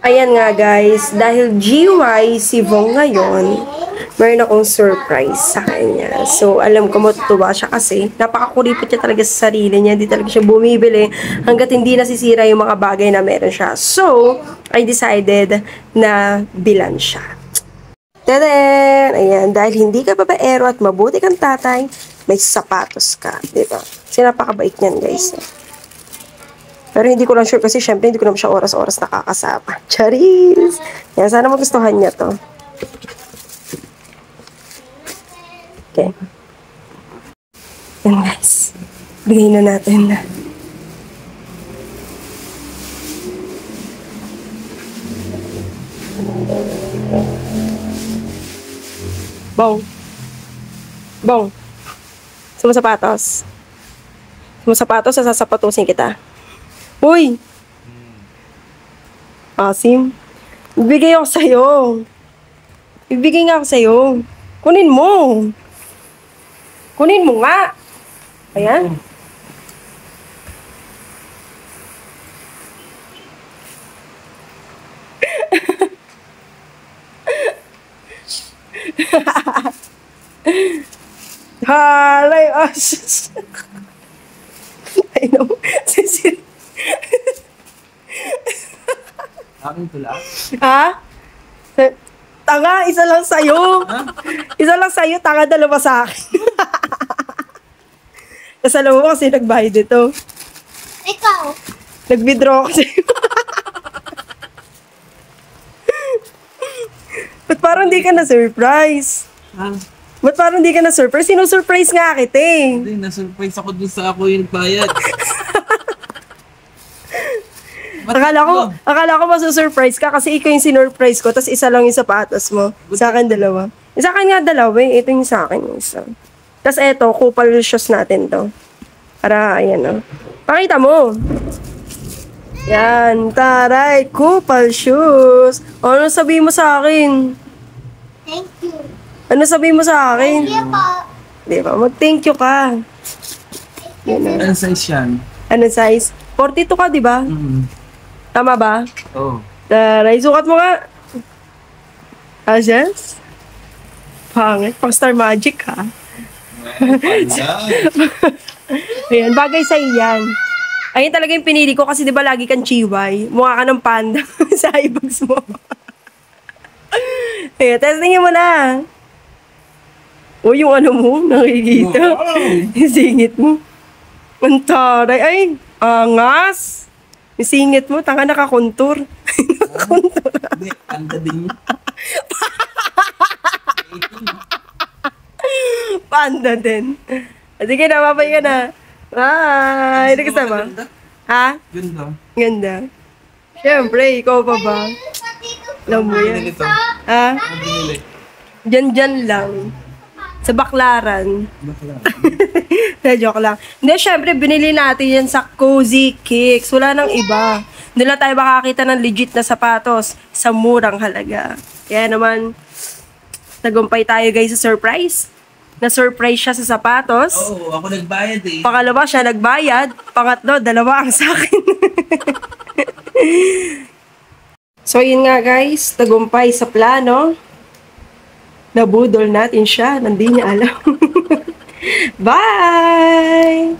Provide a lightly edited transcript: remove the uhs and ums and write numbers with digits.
Ayan nga guys, dahil GY si Vong ngayon, meron akong surprise sa kanya. So, alam ko matutuwa siya kasi napakakuripot niya talaga sa sarili niya. Hindi talaga siya bumibili hanggat hindi nasisira yung mga bagay na meron siya. So, I decided na bilan siya. Tadaan! Ayan, dahil hindi ka babaero at mabuti kang tatay, may sapatos ka. Diba? Kasi napakabait niyan guys. Pero hindi ko lang sure kasi syempre hindi ko naman siya oras-oras nakakasama. Charis! Yan, sana magustuhan niya to. Okay. Yan guys. Bigay na natin na. Bong. Bong. Sumasapatos. Sumasapatos, sasapatusin kita. Uy! Asim. Ibigay ako sa'yo. Ibigay nga ako sa'yo. Kunin mo. Kunin mo nga. Ayan. Halay, asus. I know. Aking tula? Ha? Tanga, isa lang sa'yo. Isa lang sa'yo, tanga dalawa sa akin. Kasalawa mo kasi nagbayad ito. Ikaw. Nag-withdraw ako sa'yo. Ba't parang di ka na-surprise? Ha? Ba't parang di ka na-surprise? Sino-surprise nga kita eh. Hindi, na-surprise ako dun sa ako yung bayad. Akala ko masu-surprise ka kasi ikaw yung sinurprise ko, tapos isa lang yung sapatos mo. Sa akin, dalawa. Sa akin nga, dalawa eh. Ito yung sa akin yung isa. Tapos eto, kupal shoes natin to. Para, ayan o. Pakita mo. Yan, taray, kupal shoes. O, ano sabihin mo sa akin? Thank you. Ano sabihin mo sa akin? Thank you po. Diba? Mag-thank you ka. Yan o. Ano size yan? Ano size? 42 ka, diba? Tama ba? Oo. Taray, sukat mo nga. Ashes? Pangit. Pang Star Magic, ha? Ayan, bagay sa'yo yan. Ayun talaga yung pinili ko kasi di ba lagi kang chiway. Mukha ka ng panda sa eyebags mo. Ayan, testingin mo na. O, yung ano mo, nakikita. Yung singit mo. Ang taray. Ay, angas. Yung singit mo, tanga nakakontur. Nakakontur. Hindi, panda din yun. Panda din. Sige na, babay ka na. Bye! Hindi ka ba? Ha? Ganda. Ganda. Siyempre, ikaw pa ba? Alam mo yan. Binili to. Ha? Ano binili? Diyan lang. Sa Baklaran. Bakla. Na joke lang. Hindi, syempre, binili natin yan sa Cozy Kicks. Wala nang iba. Doon lang tayo makakita ng legit na sapatos sa murang halaga. Kaya naman, nagumpay tayo guys sa surprise. Na-surprise siya sa sapatos. Oo, ako nagbayad eh. Pangalawa, siya nagbayad. Pangatlo, dalawa ang sa akin. So, yun nga guys. Tagumpay sa plano. Nabudol natin siya. Nandi niya alam. Bye!